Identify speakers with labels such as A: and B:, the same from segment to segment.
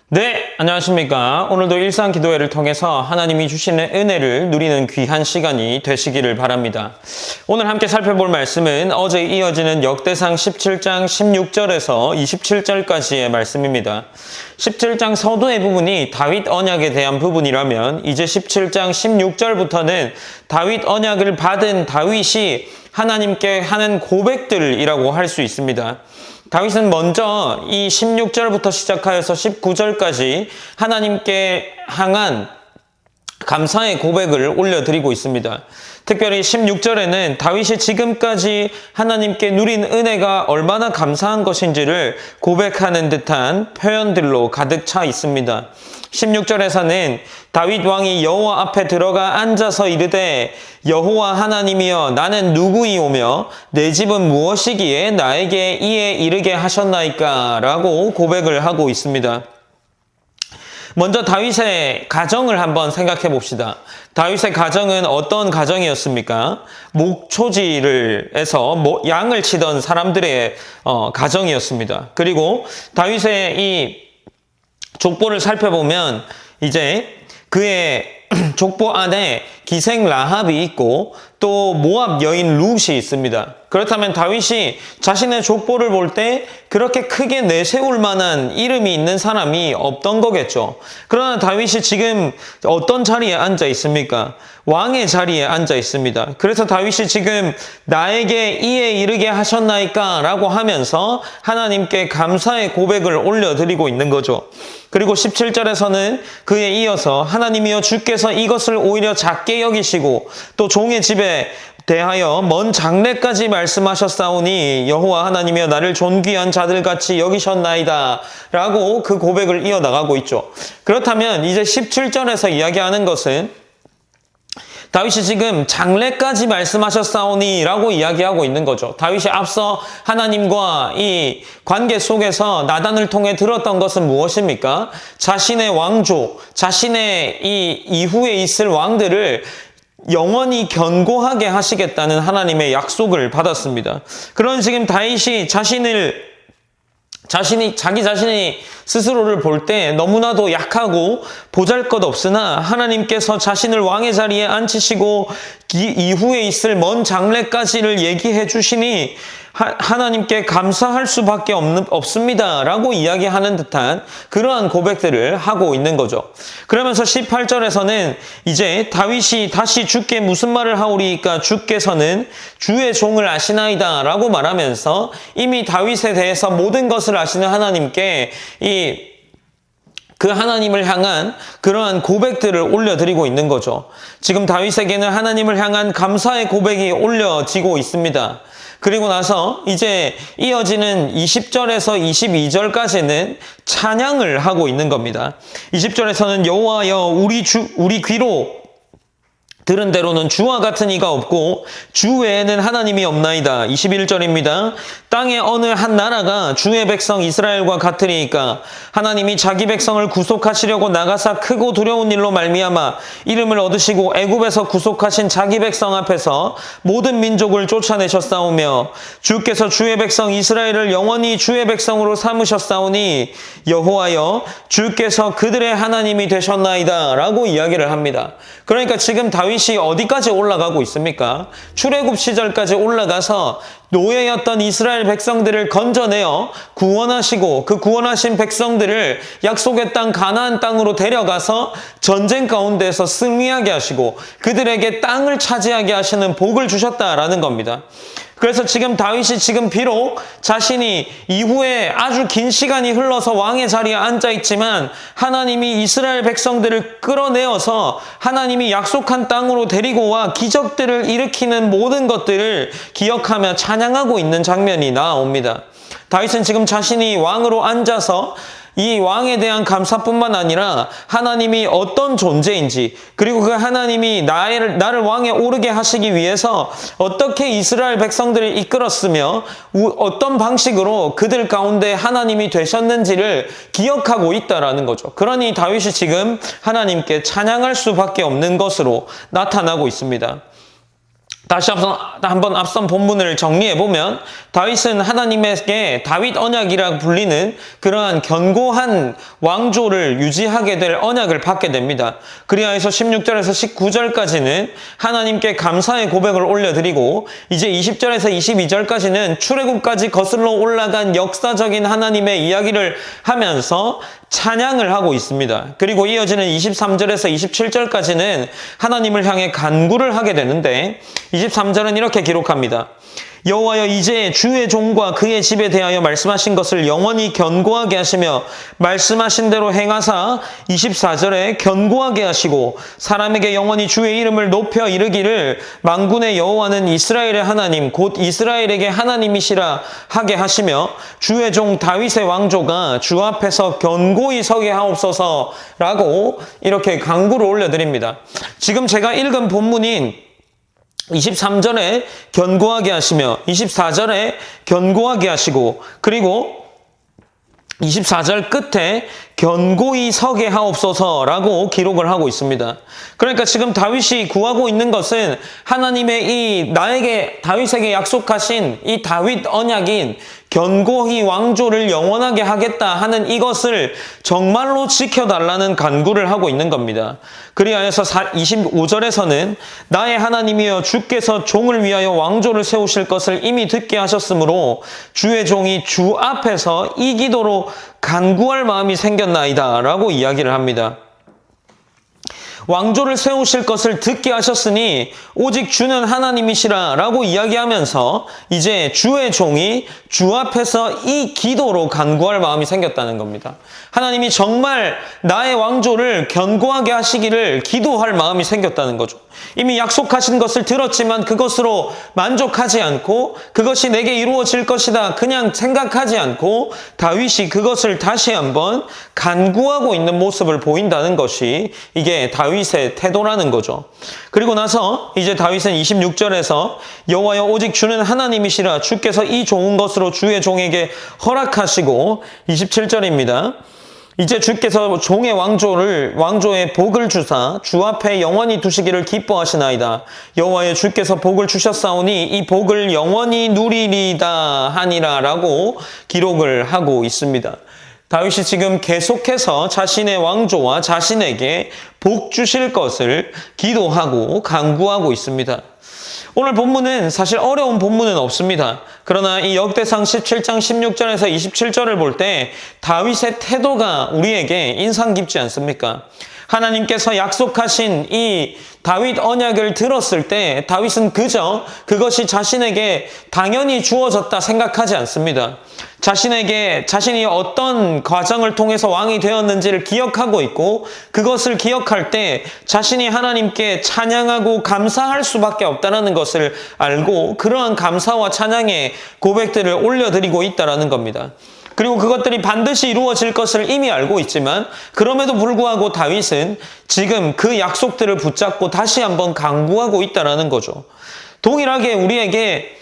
A: 네, 안녕하십니까. 오늘도 일상 기도회를 통해서 하나님이 주시는 은혜를 누리는 귀한 시간이 되시기를 바랍니다. 오늘 함께 살펴볼 말씀은 어제 이어지는 역대상 17장 16절에서 27절까지의 말씀입니다. 17장 서두의 부분이 다윗 언약에 대한 부분이라면 이제 17장 16절부터는 다윗 언약을 받은 다윗이 하나님께 하는 고백들이라고 할 수 있습니다. 다윗은 먼저 이 16절부터 시작하여서 19절까지 하나님께 향한 감사의 고백을 올려드리고 있습니다. 특별히 16절에는 다윗이 지금까지 하나님께 누린 은혜가 얼마나 감사한 것인지를 고백하는 듯한 표현들로 가득 차 있습니다. 16절에서는 다윗 왕이 여호와 앞에 들어가 앉아서 이르되 여호와 하나님이여 나는 누구이오며 내 집은 무엇이기에 나에게 이에 이르게 하셨나이까 라고 고백을 하고 있습니다. 먼저 다윗의 가정을 한번 생각해 봅시다. 다윗의 가정은 어떤 가정이었습니까? 목초지를 해서 양을 치던 사람들의 가정이었습니다. 그리고 다윗의 이 족보를 살펴보면 이제 그의 족보 안에 기생 라합이 있고 또 모압 여인 룻이 있습니다. 그렇다면 다윗이 자신의 족보를 볼 때 그렇게 크게 내세울 만한 이름이 있는 사람이 없던 거겠죠. 그러나 다윗이 지금 어떤 자리에 앉아 있습니까? 왕의 자리에 앉아 있습니다. 그래서 다윗이 지금 나에게 이에 이르게 하셨나이까 라고 하면서 하나님께 감사의 고백을 올려드리고 있는 거죠. 그리고 17절에서는 그에 이어서 하나님이여 주께서 이것을 오히려 작게 여기시고 또 종의 집에 대하여 먼 장래까지 말씀하셨사오니 여호와 하나님이여 나를 존귀한 자들같이 여기셨나이다 라고 그 고백을 이어나가고 있죠. 그렇다면 이제 17절에서 이야기하는 것은 다윗이 지금 장래까지 말씀하셨사오니 라고 이야기하고 있는 거죠. 다윗이 앞서 하나님과 이 관계 속에서 나단을 통해 들었던 것은 무엇입니까? 자신의 왕족, 자신의 이 이후에 있을 왕들을 영원히 견고하게 하시겠다는 하나님의 약속을 받았습니다. 그런 지금 다윗이 자기 자신이 스스로를 볼 때 너무나도 약하고 보잘것없으나 하나님께서 자신을 왕의 자리에 앉히시고 이후에 있을 먼 장래까지를 얘기해 주시니 하나님께 감사할 수밖에 없습니다 라고 이야기하는 듯한 그러한 고백들을 하고 있는 거죠. 그러면서 18절에서는 이제 다윗이 다시 주께 무슨 말을 하오리이까 주께서는 주의 종을 아시나이다 라고 말하면서 이미 다윗에 대해서 모든 것을 아시는 하나님께 그 하나님을 향한 그러한 고백들을 올려드리고 있는 거죠. 지금 다윗에게는 하나님을 향한 감사의 고백이 올려지고 있습니다. 그리고 나서 이제 이어지는 20절에서 22절까지는 찬양을 하고 있는 겁니다. 20절에서는 여호와여 우리 귀로 들은 대로는 주와 같은 이가 없고 주 외에는 하나님이 없나이다. 21절입니다. 땅의 어느 한 나라가 주의 백성 이스라엘과 같으리이까 하나님이 자기 백성을 구속하시려고 나가사 크고 두려운 일로 말미암아 이름을 얻으시고 애굽에서 구속하신 자기 백성 앞에서 모든 민족을 쫓아내셨사오며 주께서 주의 백성 이스라엘을 영원히 주의 백성으로 삼으셨사오니 여호와여 주께서 그들의 하나님이 되셨나이다 라고 이야기를 합니다. 그러니까 지금 다윗이 어디까지 올라가고 있습니까? 출애굽 시절까지 올라가서 노예였던 이스라엘 백성들을 건져내어 구원하시고 그 구원하신 백성들을 약속의 땅 가나안 땅으로 데려가서 전쟁 가운데서 승리하게 하시고 그들에게 땅을 차지하게 하시는 복을 주셨다라는 겁니다. 그래서 지금 다윗이 지금 비록 자신이 이후에 아주 긴 시간이 흘러서 왕의 자리에 앉아 있지만 하나님이 이스라엘 백성들을 끌어내어서 하나님이 약속한 땅으로 데리고 와 기적들을 일으키는 모든 것들을 기억하며 찬양하고 있는 장면이 나옵니다. 다윗은 지금 자신이 왕으로 앉아서 이 왕에 대한 감사뿐만 아니라 하나님이 어떤 존재인지 그리고 그 하나님이 나를 왕에 오르게 하시기 위해서 어떻게 이스라엘 백성들을 이끌었으며 어떤 방식으로 그들 가운데 하나님이 되셨는지를 기억하고 있다라는 거죠. 그러니 다윗이 지금 하나님께 찬양할 수밖에 없는 것으로 나타나고 있습니다. 다시 한번 앞선 본문을 정리해보면 다윗은 하나님에게 다윗 언약이라고 불리는 그러한 견고한 왕조를 유지하게 될 언약을 받게 됩니다. 그리하여서 16절에서 19절까지는 하나님께 감사의 고백을 올려드리고 이제 20절에서 22절까지는 출애굽까지 거슬러 올라간 역사적인 하나님의 이야기를 하면서 찬양을 하고 있습니다. 그리고 이어지는 23절에서 27절까지는 하나님을 향해 간구를 하게 되는데 23절은 이렇게 기록합니다. 여호와여 이제 주의 종과 그의 집에 대하여 말씀하신 것을 영원히 견고하게 하시며 말씀하신 대로 행하사 24절에 견고하게 하시고 사람에게 영원히 주의 이름을 높여 이르기를 만군의 여호와는 이스라엘의 하나님 곧 이스라엘에게 하나님이시라 하게 하시며 주의 종 다윗의 왕조가 주 앞에서 견고히 서게 하옵소서라고 이렇게 간구를 올려드립니다. 지금 제가 읽은 본문인 23절에 견고하게 하시며 24절에 견고하게 하시고 그리고 24절 끝에 견고히 서게 하옵소서라고 기록을 하고 있습니다. 그러니까 지금 다윗이 구하고 있는 것은 하나님의 다윗에게 약속하신 이 다윗 언약인 견고히 왕조를 영원하게 하겠다 하는 이것을 정말로 지켜달라는 간구를 하고 있는 겁니다. 그리하여서 25절에서는 나의 하나님이여 주께서 종을 위하여 왕조를 세우실 것을 이미 듣게 하셨으므로 주의 종이 주 앞에서 이 기도로 간구할 마음이 생겼나이다 라고 이야기를 합니다. 왕조를 세우실 것을 듣게 하셨으니 오직 주는 하나님이시라 라고 이야기하면서 이제 주의 종이 주 앞에서 이 기도로 간구할 마음이 생겼다는 겁니다. 하나님이 정말 나의 왕조를 견고하게 하시기를 기도할 마음이 생겼다는 거죠. 이미 약속하신 것을 들었지만 그것으로 만족하지 않고 그것이 내게 이루어질 것이다 그냥 생각하지 않고 다윗이 그것을 다시 한번 간구하고 있는 모습을 보인다는 것이 이게 다윗의 태도라는 거죠. 그리고 나서 이제 다윗은 26절에서 여호와여 오직 주는 하나님이시라 주께서 이 좋은 것으로 주의 종에게 허락하시고 27절입니다. 이제 주께서 종의 왕조의 복을 주사 주 앞에 영원히 두시기를 기뻐하시나이다. 여호와의 주께서 복을 주셨사오니 이 복을 영원히 누리리다 하니라 라고 기록을 하고 있습니다. 다윗이 지금 계속해서 자신의 왕조와 자신에게 복 주실 것을 기도하고 간구하고 있습니다. 오늘 본문은 사실 어려운 본문은 없습니다. 그러나 이 역대상 17장 16절에서 27절을 볼 때 다윗의 태도가 우리에게 인상 깊지 않습니까? 하나님께서 약속하신 이 다윗 언약을 들었을 때 다윗은 그저 그것이 자신에게 당연히 주어졌다 생각하지 않습니다. 자신이 어떤 과정을 통해서 왕이 되었는지를 기억하고 있고 그것을 기억할 때 자신이 하나님께 찬양하고 감사할 수밖에 없다는 것을 알고 그러한 감사와 찬양의 고백들을 올려드리고 있다는 겁니다. 그리고 그것들이 반드시 이루어질 것을 이미 알고 있지만 그럼에도 불구하고 다윗은 지금 그 약속들을 붙잡고 다시 한번 간구하고 있다는 거죠. 동일하게 우리에게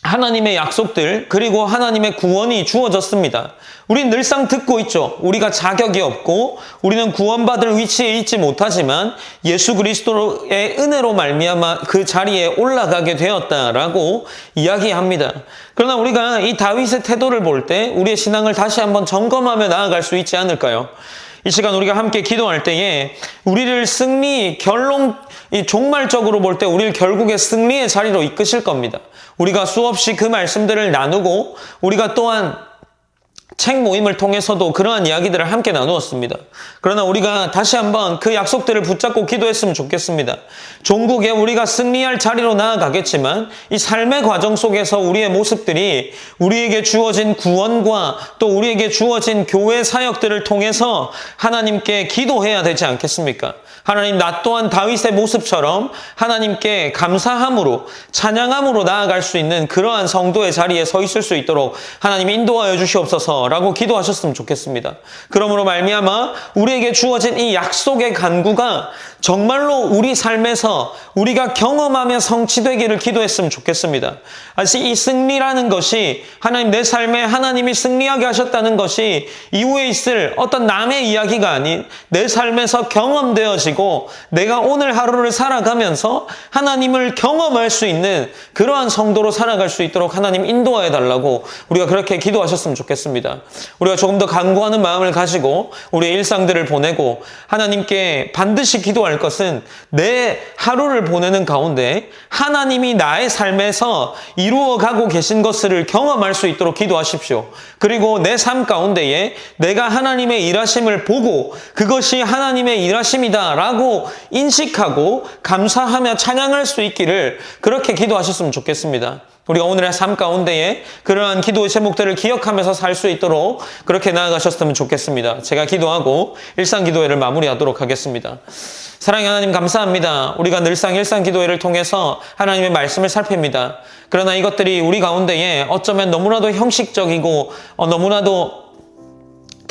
A: 하나님의 약속들 그리고 하나님의 구원이 주어졌습니다. 우린 늘상 듣고 있죠. 우리가 자격이 없고 우리는 구원받을 위치에 있지 못하지만 예수 그리스도의 은혜로 말미암아 그 자리에 올라가게 되었다라고 이야기합니다. 그러나 우리가 이 다윗의 태도를 볼 때 우리의 신앙을 다시 한번 점검하며 나아갈 수 있지 않을까요? 이 시간 우리가 함께 기도할 때에 우리를 종말적으로 볼 때 우리를 결국에 승리의 자리로 이끄실 겁니다. 우리가 수없이 그 말씀들을 나누고 우리가 또한 책 모임을 통해서도 그러한 이야기들을 함께 나누었습니다. 그러나 우리가 다시 한번 그 약속들을 붙잡고 기도했으면 좋겠습니다. 종국에 우리가 승리할 자리로 나아가겠지만 이 삶의 과정 속에서 우리의 모습들이 우리에게 주어진 구원과 또 우리에게 주어진 교회 사역들을 통해서 하나님께 기도해야 되지 않겠습니까? 하나님, 나 또한 다윗의 모습처럼 하나님께 감사함으로 찬양함으로 나아갈 수 있는 그러한 성도의 자리에 서 있을 수 있도록 하나님 인도하여 주시옵소서 주셔라고 기도하셨으면 좋겠습니다. 그러므로 말미암아 우리에게 주어진 이 약속의 간구가 정말로 우리 삶에서 우리가 경험하며 성취되기를 기도했으면 좋겠습니다. 아직 이 승리라는 것이 하나님 내 삶에 하나님이 승리하게 하셨다는 것이 이후에 있을 어떤 남의 이야기가 아닌 내 삶에서 경험되어지고 내가 오늘 하루를 살아가면서 하나님을 경험할 수 있는 그러한 성도로 살아갈 수 있도록 하나님 인도하여 달라고 우리가 그렇게 기도하셨으면 좋겠습니다. 우리가 조금 더 간구하는 마음을 가지고 우리의 일상들을 보내고 하나님께 반드시 기도할 것은 내 하루를 보내는 가운데 하나님이 나의 삶에서 이루어가고 계신 것을 경험할 수 있도록 기도하십시오. 그리고 내 삶 가운데에 내가 하나님의 일하심을 보고 그것이 하나님의 일하심이다라고 인식하고 감사하며 찬양할 수 있기를 그렇게 기도하셨으면 좋겠습니다. 우리가 오늘의 삶 가운데에 그러한 기도의 제목들을 기억하면서 살 수 있도록 그렇게 나아가셨으면 좋겠습니다. 제가 기도하고 일상기도회를 마무리하도록 하겠습니다. 사랑의 하나님 감사합니다. 우리가 늘상 일상기도회를 통해서 하나님의 말씀을 살핍니다. 그러나 이것들이 우리 가운데에 어쩌면 너무나도 형식적이고 너무나도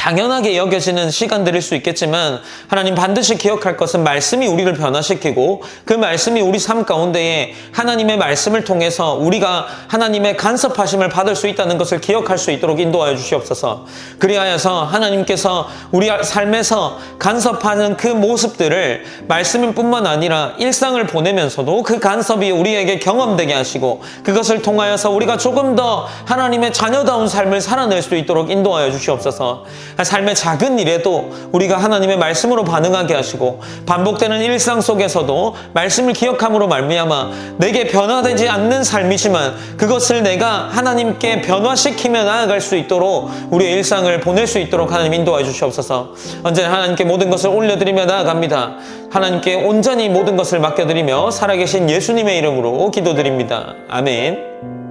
A: 당연하게 여겨지는 시간들일 수 있겠지만 하나님 반드시 기억할 것은 말씀이 우리를 변화시키고 그 말씀이 우리 삶 가운데에 하나님의 말씀을 통해서 우리가 하나님의 간섭하심을 받을 수 있다는 것을 기억할 수 있도록 인도하여 주시옵소서. 그리하여서 하나님께서 우리 삶에서 간섭하는 그 모습들을 말씀일 뿐만 아니라 일상을 보내면서도 그 간섭이 우리에게 경험되게 하시고 그것을 통하여서 우리가 조금 더 하나님의 자녀다운 삶을 살아낼 수 있도록 인도하여 주시옵소서. 삶의 작은 일에도 우리가 하나님의 말씀으로 반응하게 하시고 반복되는 일상 속에서도 말씀을 기억함으로 말미암아 내게 변화되지 않는 삶이지만 그것을 내가 하나님께 변화시키며 나아갈 수 있도록 우리의 일상을 보낼 수 있도록 하나님 인도해 주시옵소서. 언제나 하나님께 모든 것을 올려드리며 나아갑니다. 하나님께 온전히 모든 것을 맡겨드리며 살아계신 예수님의 이름으로 기도드립니다. 아멘.